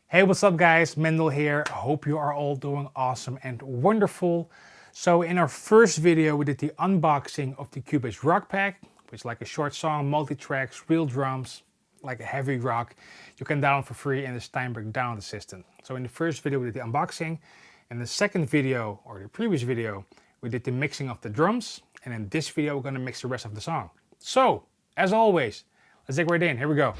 Hey, what's up guys? Mendel here. I hope you are all doing awesome and wonderful. So in our first video, we did the unboxing of the Cubase Rock Pack, which is like a short song, multi-tracks, real drums, like a heavy rock. You can download for free in the Steinberg download assistant. So in the first video, we did the unboxing. In the second video, or the previous video, we did the mixing of the drums. And in this video, we're gonna mix the rest of the song. So, as always, let's dig right in. Here we go.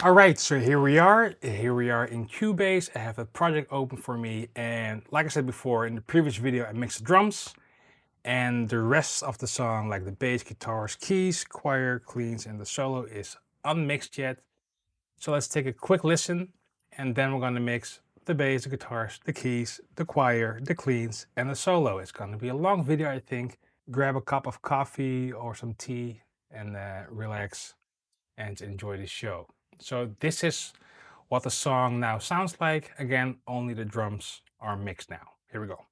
Alright, so here we are in Cubase. I have a project open for me, and like I said before, in the previous video I mixed the drums, and the rest of the song, like the bass, guitars, keys, choir, cleans, and the solo is unmixed yet. So let's take a quick listen, and then we're gonna mix the bass, the guitars, the keys, the choir, the cleans, and the solo. It's gonna be a long video, I think. Grab a cup of coffee or some tea and relax and enjoy the show. So this is what the song now sounds like. Again, only the drums are mixed now. Here we go.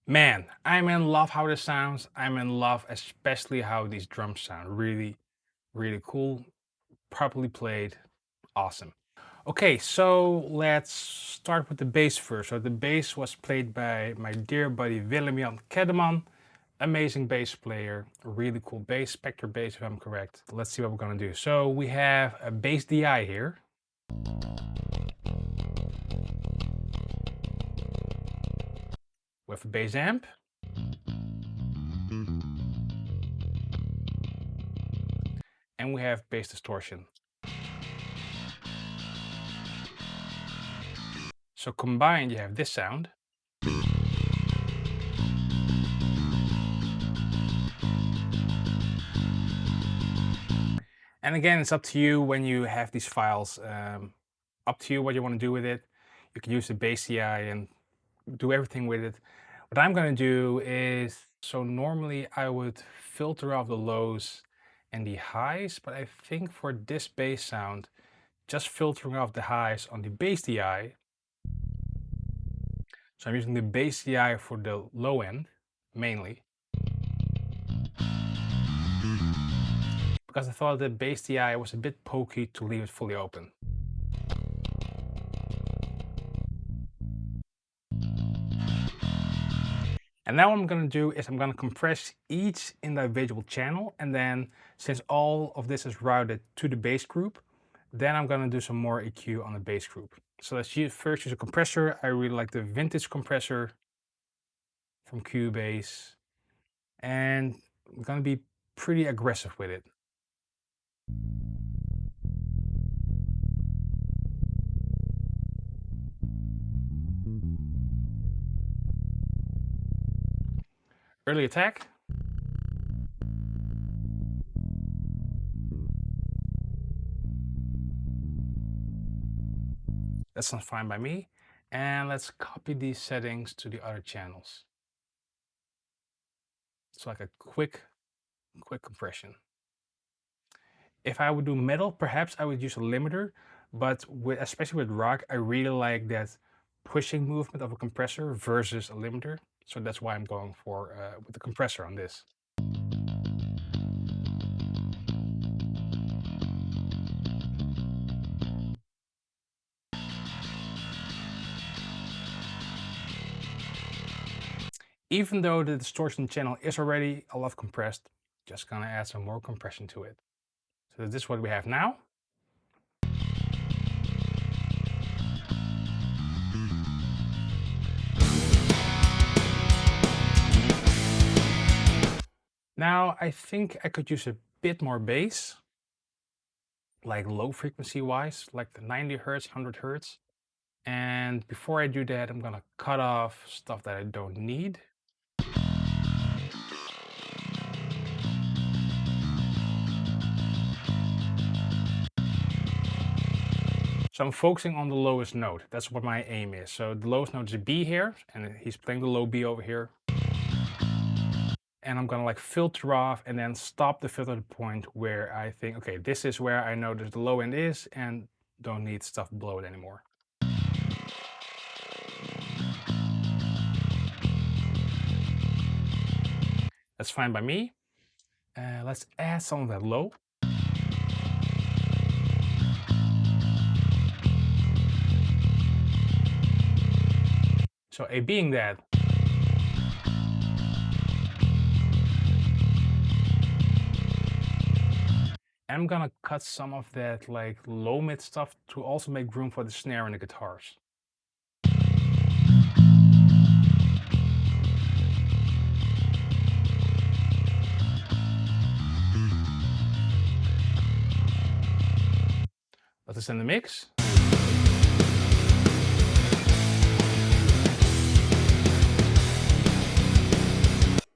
Man, I'm in love how this sounds. I'm in love especially how these drums sound. Really, really cool. Properly played. Awesome. Okay, so let's start with the bass first. So the bass was played by my dear buddy Willem-Jan Kedeman. Amazing bass player. Really cool bass, Spectre bass if I'm correct. Let's see what we're gonna do. So we have a bass DI here. With a bass amp. And we have bass distortion. So combined you have this sound. And again, it's up to you when you have these files, up to you what you want to do with it. You can use the bass DI and do everything with it. What I'm going to do is, so normally I would filter off the lows and the highs, but I think for this bass sound, just filtering off the highs on the bass DI. So I'm using the bass DI for the low end, mainly. Because I thought the bass DI was a bit pokey to leave it fully open. And now what I'm going to do is I'm going to compress each individual channel, and then since all of this is routed to the bass group, then I'm going to do some more EQ on the bass group. So let's first use a compressor. I really like the vintage compressor from Cubase, and I'm going to be pretty aggressive with it. Early attack. That sounds fine by me. And let's copy these settings to the other channels. It's like a quick compression. If I would do metal, perhaps I would use a limiter, but especially with rock, I really like that pushing movement of a compressor versus a limiter. So that's why I'm going for with the compressor on this. Even though the distortion channel is already a lot compressed, just gonna add some more compression to it. So this is what we have now. Now I think I could use a bit more bass, like low frequency wise, like the 90 Hertz, 100 Hertz. And before I do that, I'm gonna cut off stuff that I don't need. So I'm focusing on the lowest note. That's what my aim is. So the lowest note is a B here, and he's playing the low B over here. And I'm gonna like filter off and then stop the filter at the point where I think, okay, this is where I know that the low end is and don't need stuff below it anymore. That's fine by me. Let's add some of that low. So A being that, I'm gonna cut some of that like low mid stuff to also make room for the snare and the guitars. Let this in the mix.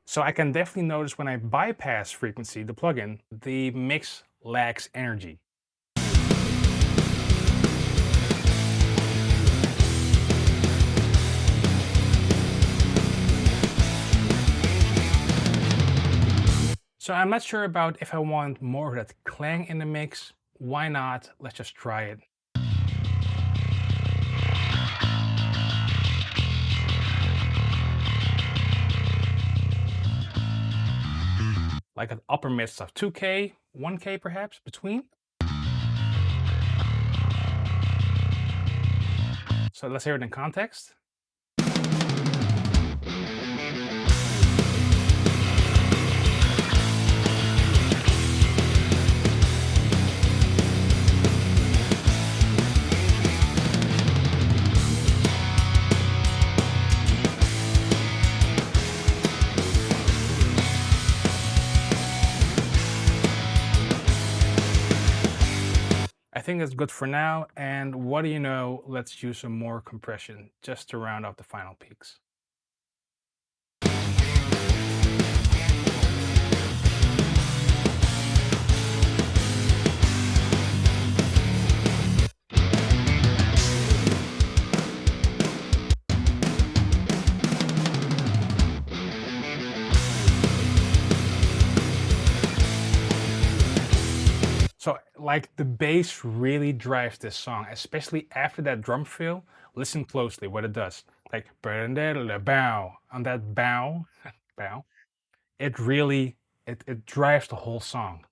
So I can definitely notice when I bypass frequency, the plugin, the mix lacks energy. So I'm not sure about if I want more of that clang in the mix. Why not? Let's just try it. Like an upper mid stuff, 2K, 1K perhaps, between. So let's hear it in context. I think that's good for now, and what do you know, let's use some more compression just to round off the final peaks. So like the bass really drives this song, especially after that drum fill. Listen closely what it does. Like bow on that bow, bow. It really it drives the whole song.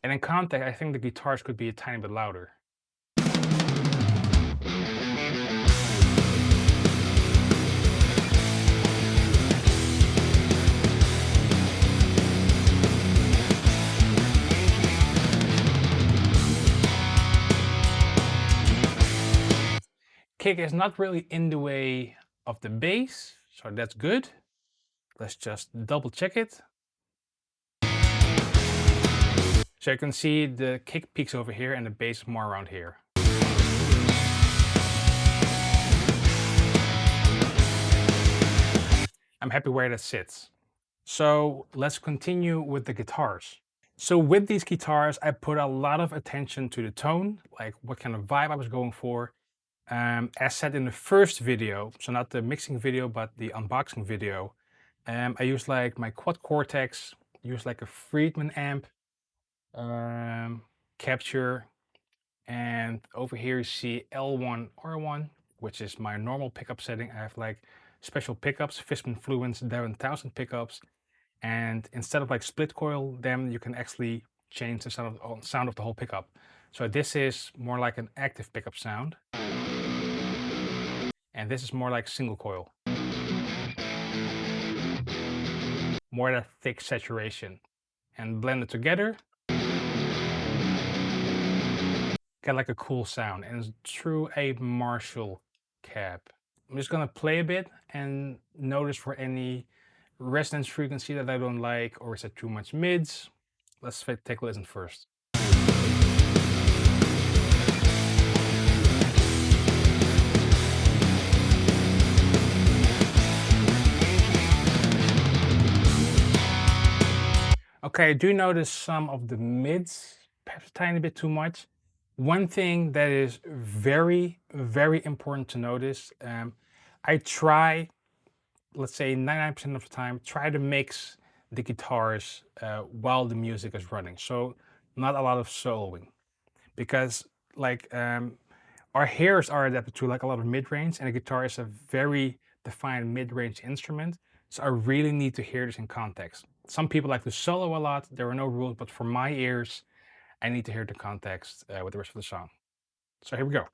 And in context, I think the guitars could be a tiny bit louder. Kick is not really in the way of the bass, so that's good. Let's just double check it. So you can see the kick peaks over here and the bass is more around here. I'm happy where that sits. So let's continue with the guitars. So with these guitars, I put a lot of attention to the tone, like what kind of vibe I was going for. As said in the first video, so not the mixing video, but the unboxing video, I used like my quad cortex, used like a Friedman amp, capture, and over here you see L1 R1, which is my normal pickup setting. I have like special pickups, Fishman Fluence Devon 1000 pickups, and instead of like split coil them, you can actually change the sound of the whole pickup. So this is more like an active pickup sound, and this is more like single coil, more that thick saturation, and blend it together, get like a cool sound, and it's through a Marshall cab. I'm just gonna play a bit and notice for any resonance frequency that I don't like, or is it too much mids. Let's take a listen first. Okay, I do notice some of the mids, perhaps a tiny bit too much. One thing that is very, very important to notice, I try, let's say 99% of the time, try to mix the guitars while the music is running. So not a lot of soloing, because like our hairs are adapted to like a lot of mid-range, and a guitar is a very defined mid-range instrument. So I really need to hear this in context. Some people like to solo a lot. There are no rules, but for my ears, I need to hear the context with the rest of the song. So here we go.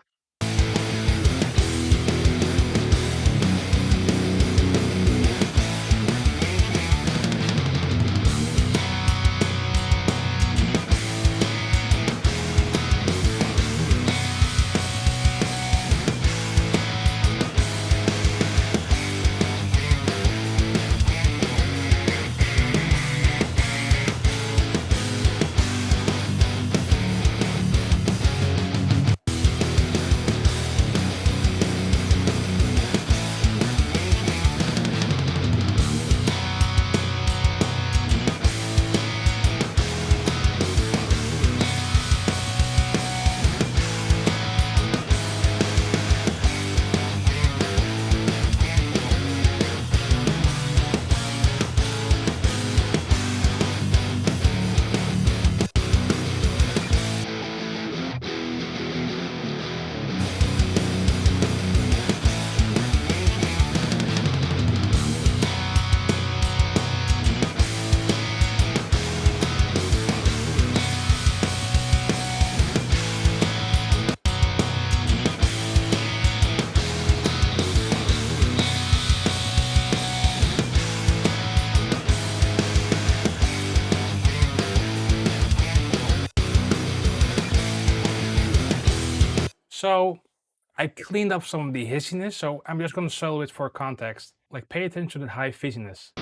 So I cleaned up some of the hissiness, so I'm just gonna solo it for context. Like pay attention to the high fizziness.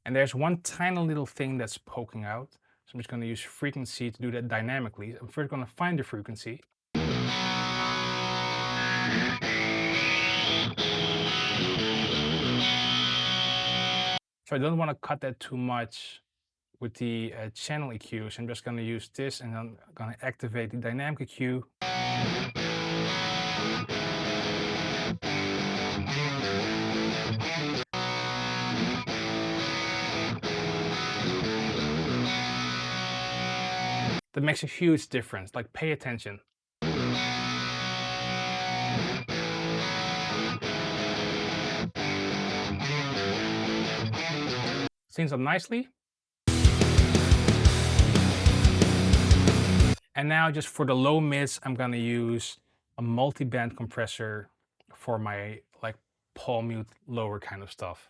And there's one tiny little thing that's poking out. So I'm just gonna use frequency to do that dynamically. I'm first gonna find the frequency. So I don't want to cut that too much with the channel EQ. So I'm just going to use this, and then I'm going to activate the dynamic EQ. That makes a huge difference. Like, pay attention. Syncs up nicely. And now just for the low mids, I'm gonna use a multi-band compressor for my like palm mute lower kind of stuff.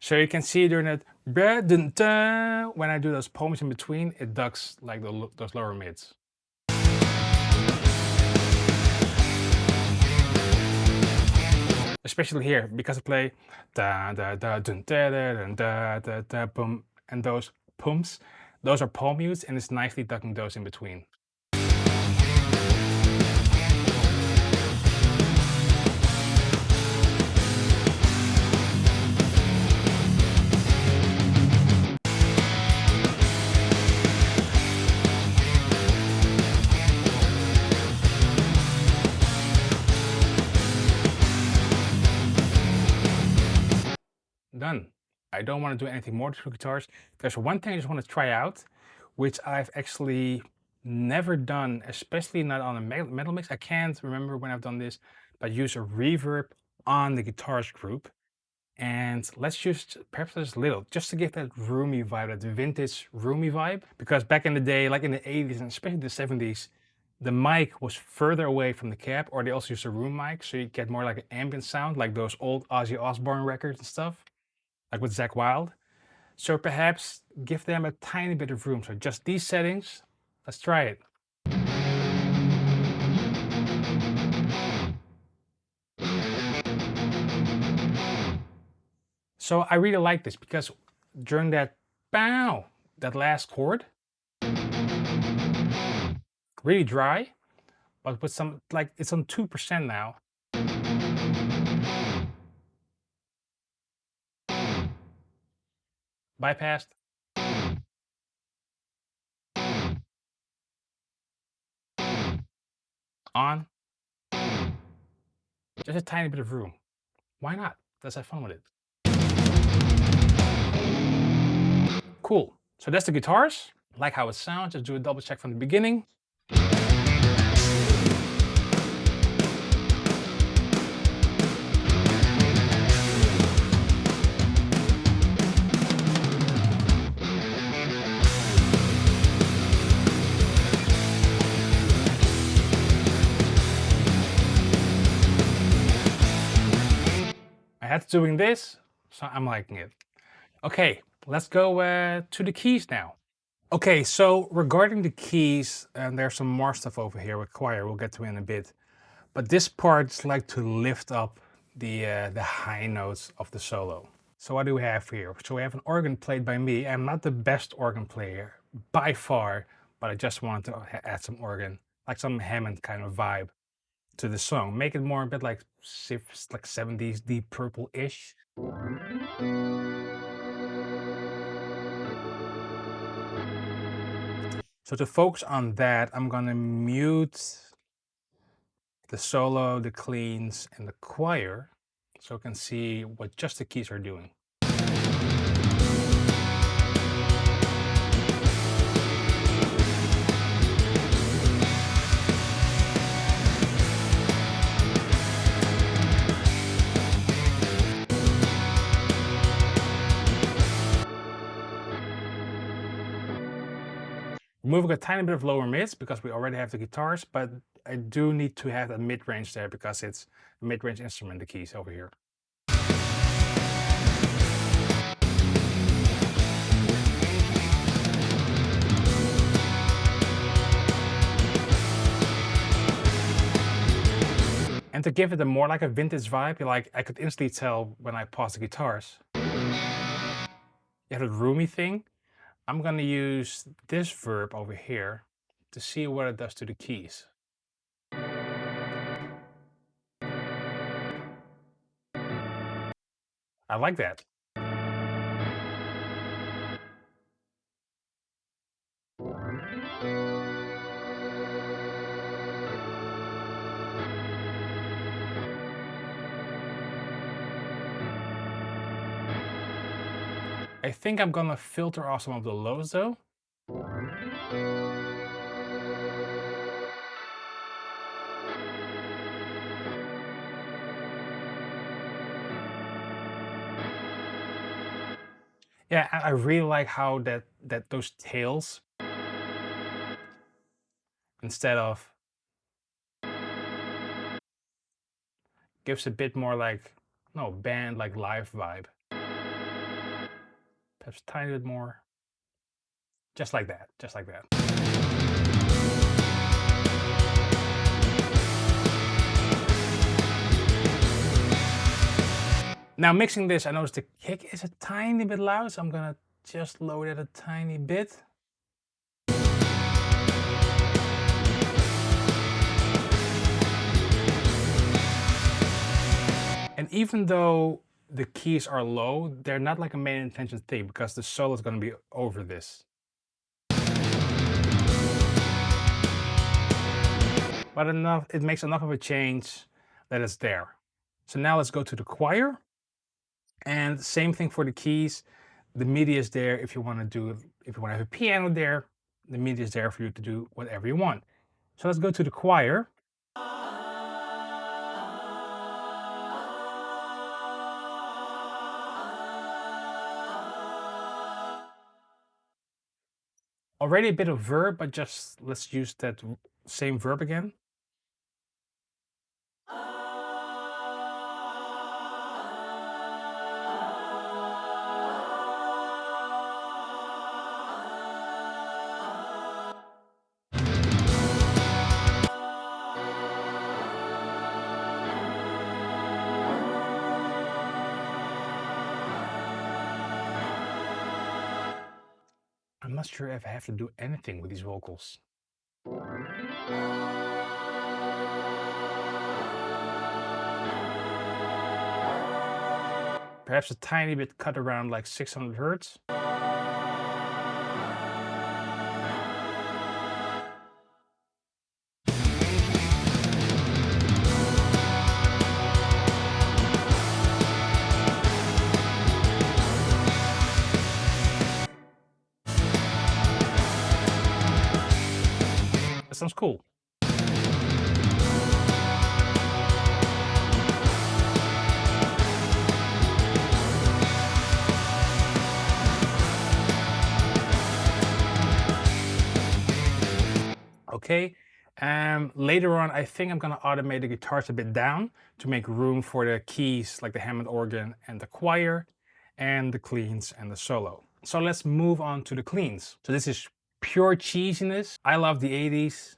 So you can see during that when I do those poems in between, it ducks like those lower mids. Especially here, because I play da da da dun da da dun da da da boom, and those pumps, those are palm mutes, and it's nicely ducking those in between. Done. I don't want to do anything more to the guitars. There's one thing I just want to try out, which I've actually never done, especially not on a metal mix. I can't remember when I've done this, but use a reverb on the guitars group. And let's just perhaps just a little, just to give that roomy vibe, that vintage roomy vibe. Because back in the day, like in the 80s and especially the 70s, the mic was further away from the cab, or they also used a room mic, so you get more like an ambient sound, like those old Ozzy Osbourne records and stuff, like with Zakk Wylde. So perhaps give them a tiny bit of room. So just these settings, let's try it. So I really like this because during that bow, that last chord, really dry, but with some, like it's on 2% now. Bypassed. On. Just a tiny bit of room. Why not? Let's have fun with it. Cool. So that's the guitars. Like how it sounds. Just do a double check from the beginning. I had doing this, so I'm liking it. Okay, let's go to the keys now. Okay, so regarding the keys, and there's some more stuff over here with choir, we'll get to in a bit. But this part is like to lift up the high notes of the solo. So what do we have here? So we have an organ played by me. I'm not the best organ player by far, but I just wanted to add some organ, like some Hammond kind of vibe to the song. Make it more a bit like 70s Deep Purple-ish. So to focus on that, I'm gonna mute the solo, the cleans, and the choir, so I can see what just the keys are doing. Removing a tiny bit of lower mids because we already have the guitars, but I do need to have a mid-range there because it's a mid-range instrument, the keys over here. And to give it a more like a vintage vibe, like I could instantly tell when I pause the guitars. You have a roomy thing. I'm gonna use this verb over here to see what it does to the keys. I like that. I think I'm gonna filter off some of the lows though. Yeah, I really like how those tails, instead of, gives a bit more like, no, band like live vibe. Perhaps a tiny bit more. Just like that, just like that. Now mixing this, I noticed the kick is a tiny bit loud, so I'm gonna just lower it a tiny bit. And even though the keys are low, they're not like a main intention thing because the solo is gonna be over this. But enough, it makes enough of a change that it's there. So now let's go to the choir. And same thing for the keys. The MIDI is there if you want to do, if you want to have a piano there, the MIDI is there for you to do whatever you want. So let's go to the choir. Already a bit of verb, but just let's use that same verb again. I'm not sure if I have to do anything with these vocals. Perhaps a tiny bit cut around like 600 hertz. That sounds cool. Okay, later on, I think I'm gonna automate the guitars a bit down to make room for the keys like the Hammond organ and the choir and the cleans and the solo. So let's move on to the cleans. So this is pure cheesiness. I love the 80s,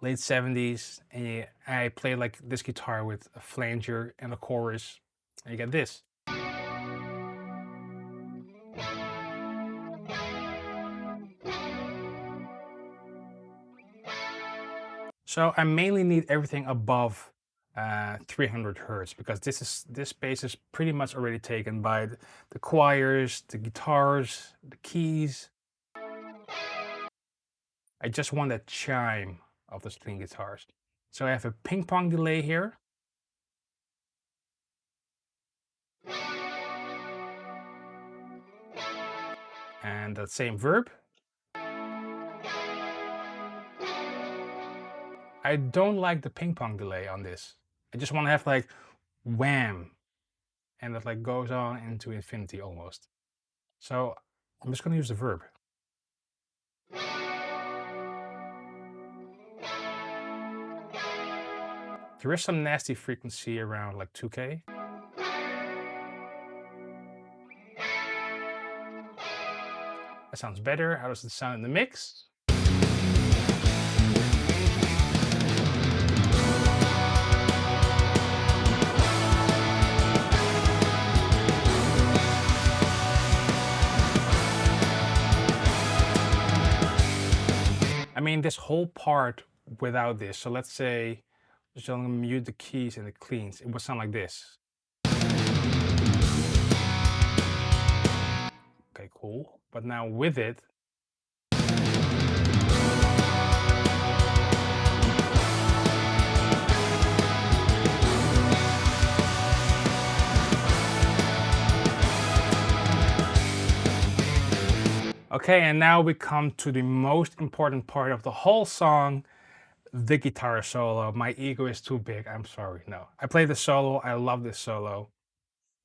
late 70s, and I play like this guitar with a flanger and a chorus, and you get this. So I mainly need everything above 300 hertz because this space is pretty much already taken by the choirs, the guitars, the keys. I just want that chime of the string guitars. So I have a ping pong delay here. And that same verb. I don't like the ping pong delay on this. I just want to have like wham, and that like goes on into infinity almost. So I'm just going to use the verb. There is some nasty frequency around like 2K. That sounds better. How does it sound in the mix? I mean, this whole part without this. So let's say, just I'm gonna mute the keys and the cleans. It would sound like this. Okay, cool. But now with it, okay, and now we come to the most important part of the whole song, the guitar solo. My ego is too big, I'm sorry. No, I play the solo, I love this solo.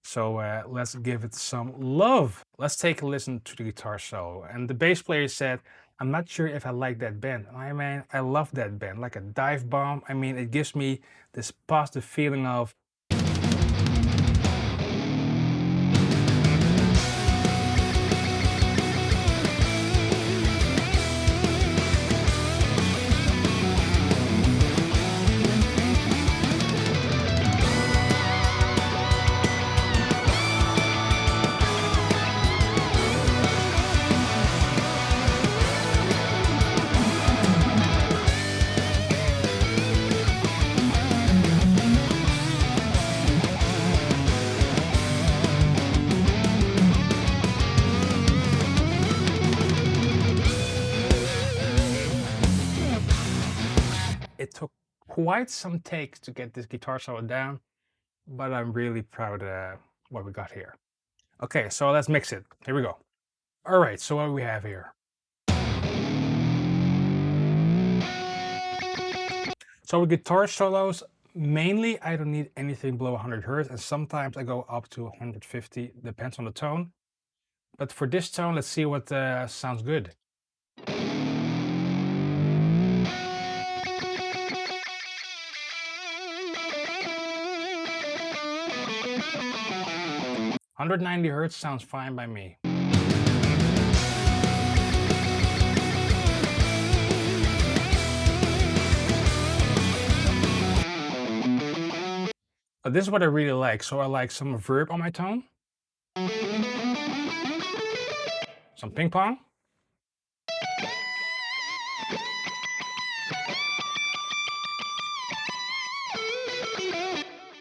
So let's give it some love. Let's take a listen to the guitar solo. And the bass player said, I'm not sure if I like that bend. I mean, I love that bend, like a dive bomb. I mean, it gives me this positive feeling of quite some takes to get this guitar solo down, but I'm really proud of what we got here. Okay, so let's mix it. Here we go. All right, so what do we have here? So with guitar solos, mainly I don't need anything below 100 Hertz, and sometimes I go up to 150, depends on the tone. But for this tone, let's see what sounds good. 190 Hertz sounds fine by me. But this is what I really like. So I like some reverb on my tone, some ping pong,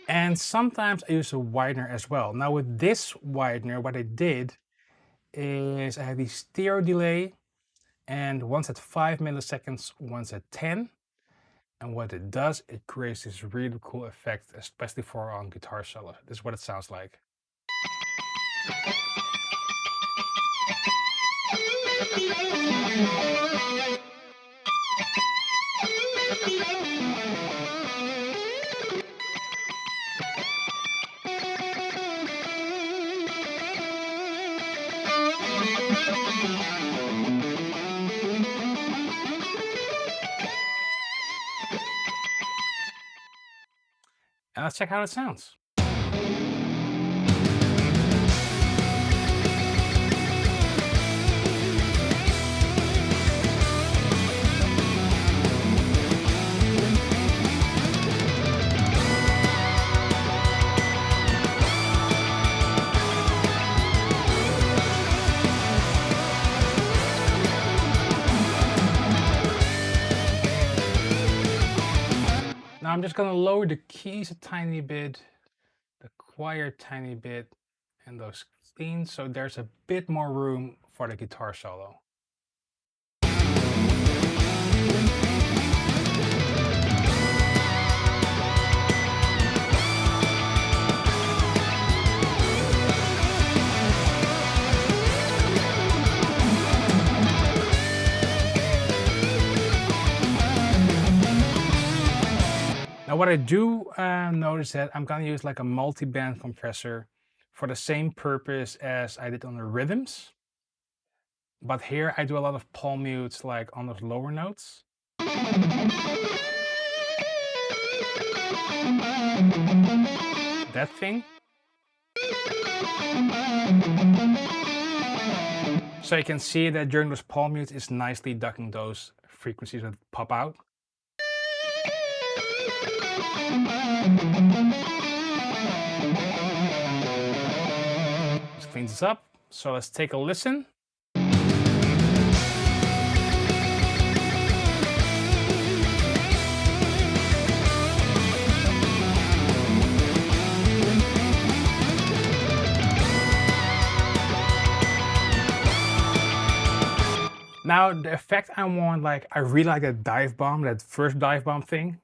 and sometimes I use a widener as well. Now with this widener, what I did is I have the stereo delay, and once at 5 milliseconds, once at 10. And what it does, it creates this really cool effect, especially for on guitar solo. This is what it sounds like. And let's check how it sounds. Now I'm just gonna lower the keys a tiny bit, the choir a tiny bit, and those cleans, so there's a bit more room for the guitar solo. Now what I do notice that I'm gonna use like a multi-band compressor for the same purpose as I did on the rhythms. But here I do a lot of palm mutes like on those lower notes. That thing. So you can see that during those palm mutes it's nicely ducking those frequencies that pop out. This cleans this up. So let's take a listen. Now the effect I want, like I really like that dive bomb, that first dive bomb thing.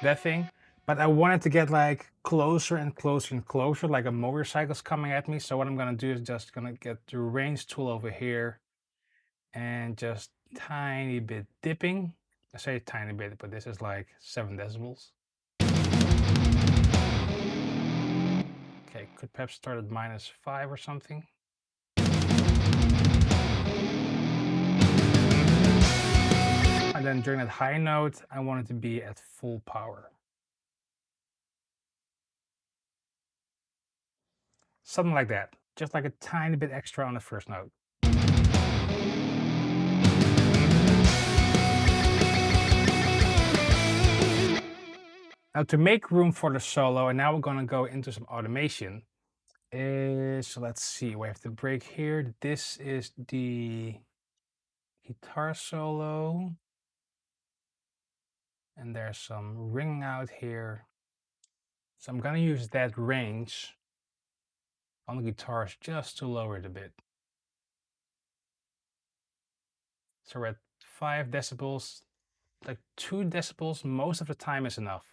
That thing. But I wanted to get like closer and closer and closer, like a motorcycle's coming at me. So what I'm gonna do is just gonna get the range tool over here and just tiny bit dipping. I say tiny bit, but this is like 7 decibels. Okay, could perhaps start at -5 or something. And then during that high note, I want it to be at full power. Something like that. Just like a tiny bit extra on the first note. Now to make room for the solo, and now we're gonna go into some automation, is, let's see, we have the break here. This is the guitar solo. And there's some ringing out here. So I'm gonna use that range on the guitars just to lower it a bit. So we're at 5 decibels. like 2 decibels most of the time is enough.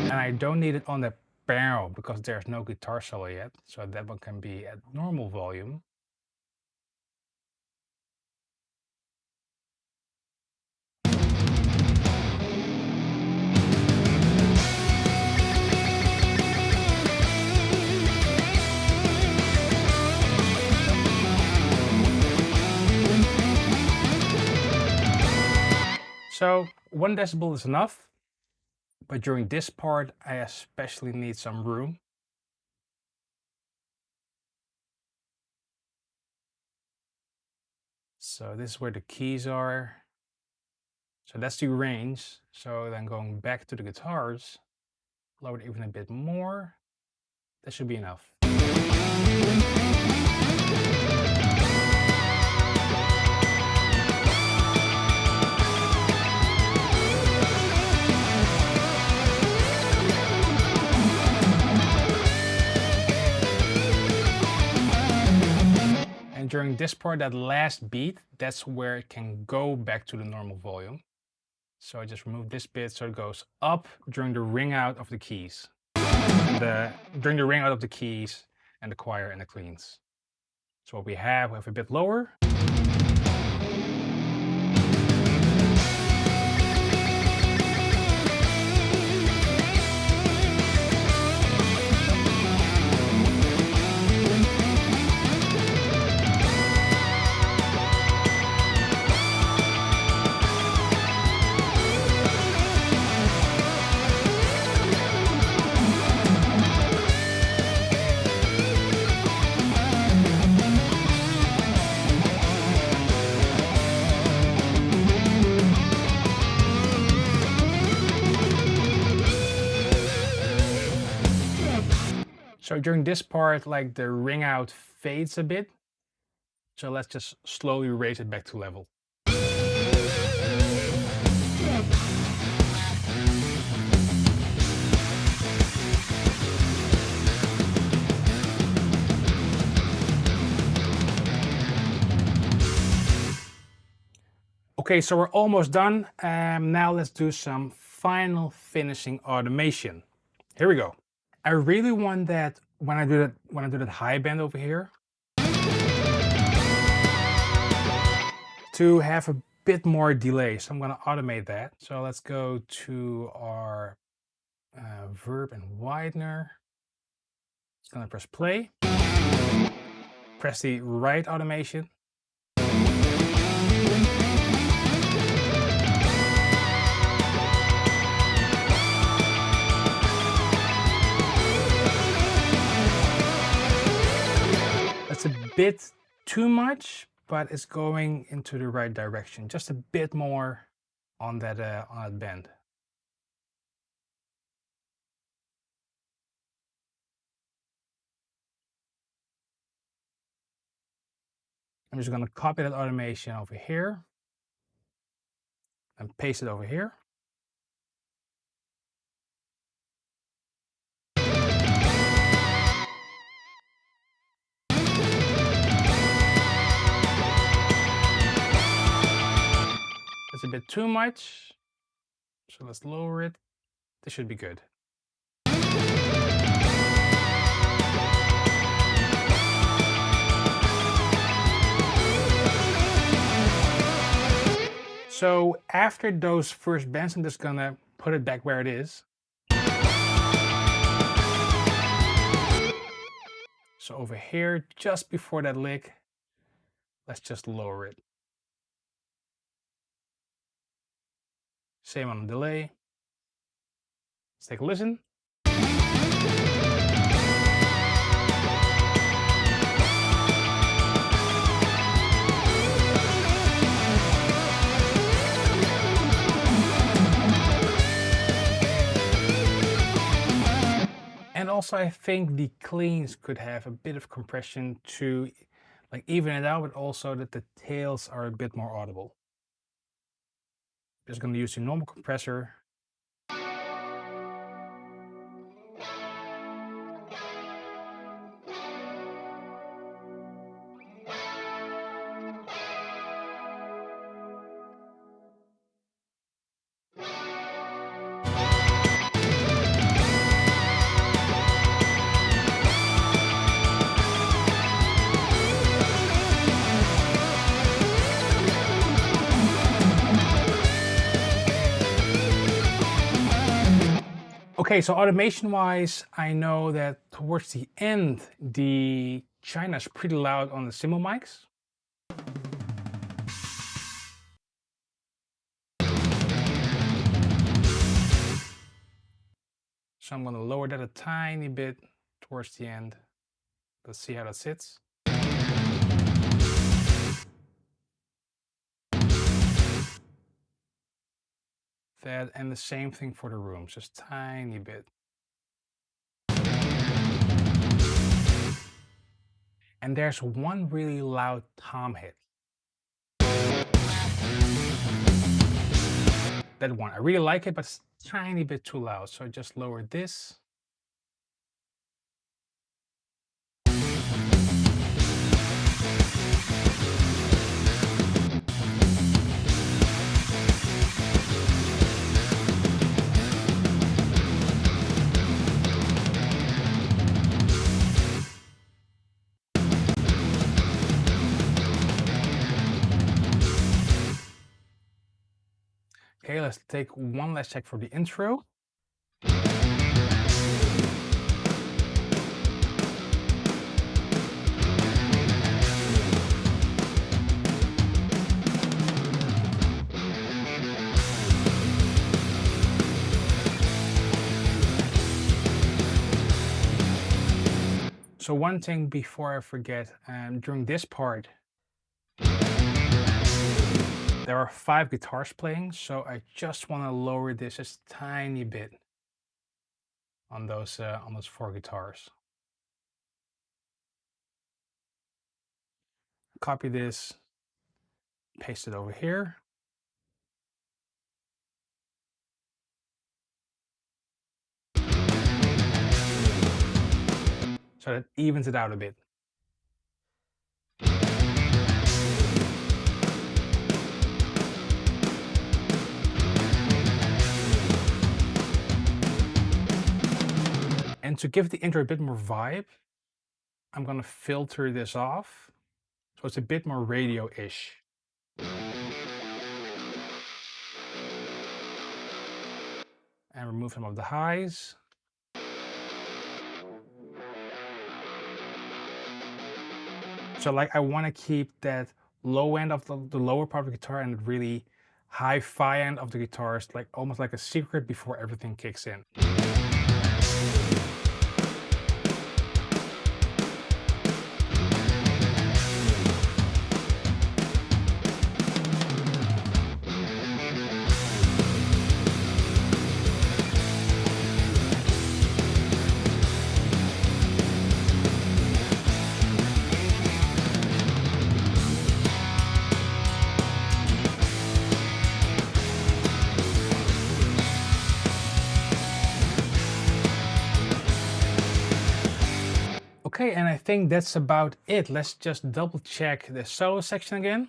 And I don't need it on the barrel because there's no guitar solo yet, so that one can be at normal volume. So 1 decibel is enough, but during this part, I especially need some room. So this is where the keys are. So that's the range. So then going back to the guitars, lower it even a bit more. That should be enough. And during this part, that last beat, that's where it can go back to the normal volume. So I just remove this bit so it goes up during the ring out of the keys. During the ring out of the keys and the choir and the cleans. So what we have a bit lower. So during this part, like the ring out fades a bit. So let's just slowly raise it back to level. Okay, so we're almost done. Now let's do some final finishing automation. Here we go. I really want that when I do that high bend over here to have a bit more delay. So I'm going to automate that. So let's go to our verb and widener. It's going to press play. Press the right automation. That's a bit too much, but it's going into the right direction. Just a bit more on that bend. I'm just going to copy that automation over here and paste it over here. That's a bit too much, so let's lower it. This should be good. So after those first bends, I'm just gonna put it back where it is. So over here, just before that lick, let's just lower it. Same on the delay. Let's take a listen. And also I think the cleans could have a bit of compression to like even it out, but also that the tails are a bit more audible. Just going to use the normal compressor. Okay, so automation wise, I know that towards the end, the China is pretty loud on the cymbal mics. So I'm going to lower that a tiny bit towards the end. Let's see how that sits. That, and the same thing for the room, just tiny bit. And there's one really loud tom hit. That one, I really like it, but it's a tiny bit too loud. So I just lowered this. Okay, let's take one last check for the intro. So one thing before I forget, during this part, there are 5 guitars playing, so I just want to lower this just a tiny bit on those 4 guitars. Copy this, paste it over here. So that evens it out a bit. And to give the intro a bit more vibe, I'm gonna filter this off, so it's a bit more radio-ish. And remove some of the highs. So like I want to keep that low end of the lower part of the guitar and really hi-fi end of the guitars, like almost like a secret before everything kicks in. Okay, and I think that's about it. Let's just double check the solo section again.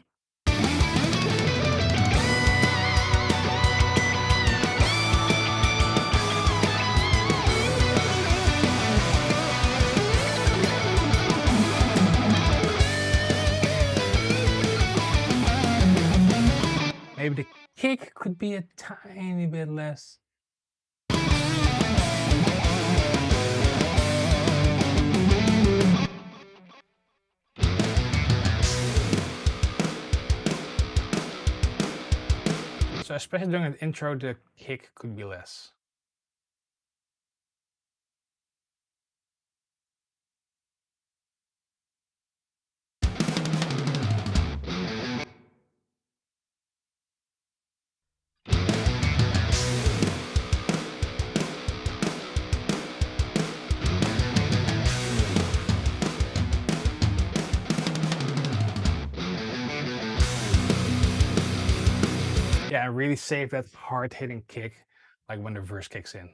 Maybe the kick could be a tiny bit less. So especially during the intro, the kick could be less. Yeah, and really save that hard-hitting kick, like when the verse kicks in.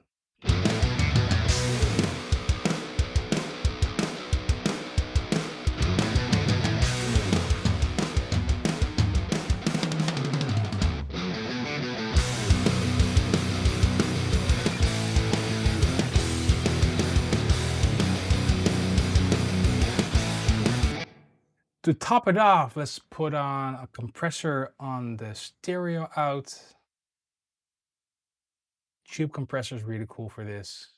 To top it off, let's put on a compressor on the stereo out. Tube compressor is really cool for this.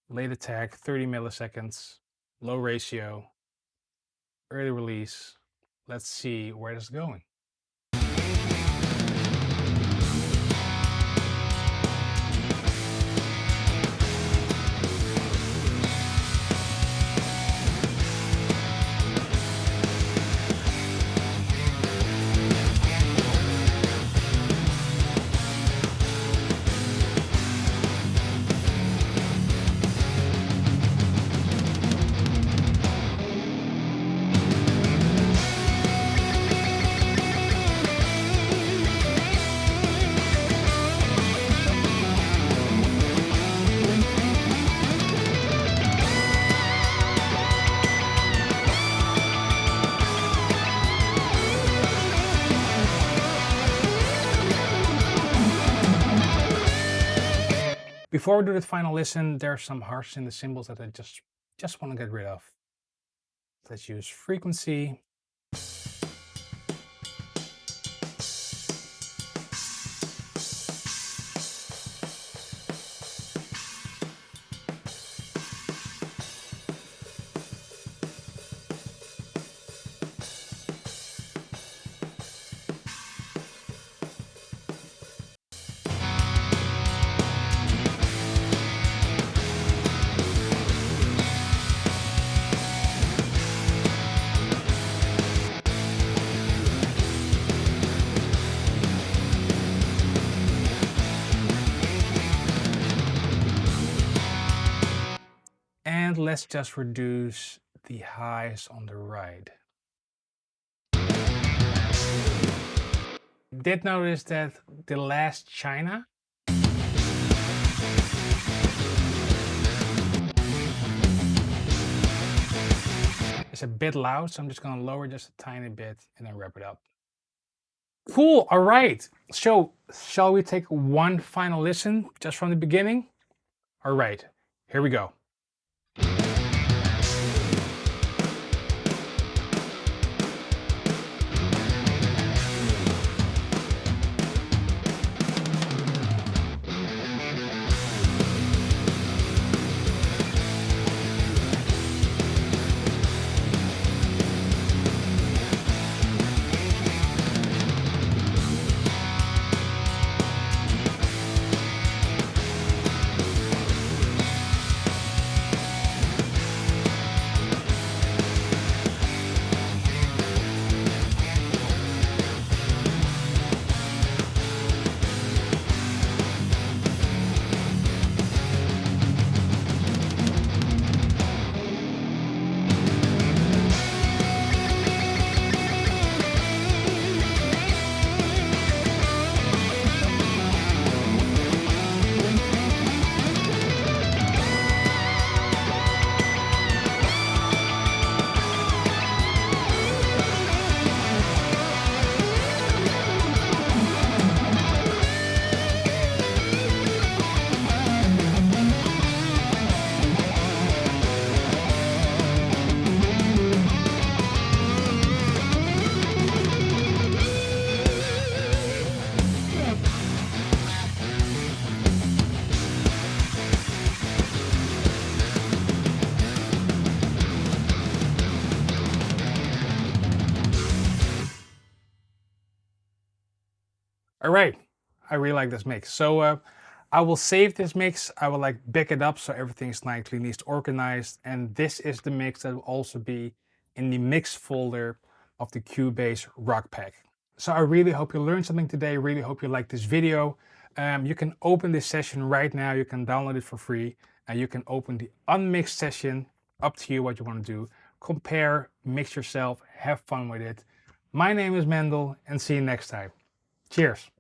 Late attack, 30 milliseconds, low ratio, early release. Let's see where this is going. Before we do the final listen, there are some harsh in the cymbals that I just want to get rid of. Let's use frequency. And let's just reduce the highs on the right. Did notice that the last China is a bit loud, so I'm just gonna lower just a tiny bit and then wrap it up. Cool, all right. So shall we take one final listen just from the beginning? All right, here we go. All right, I really like this mix. So I will save this mix. I will like back it up so everything's nicely neat, organized. And this is the mix that will also be in the mix folder of the Cubase Rock Pack. So I really hope you learned something today. Really hope you liked this video. You can open this session right now. You can download it for free. And you can open the unmixed session. Up to you what you want to do. Compare, mix yourself, have fun with it. My name is Mendel, and see you next time. Cheers.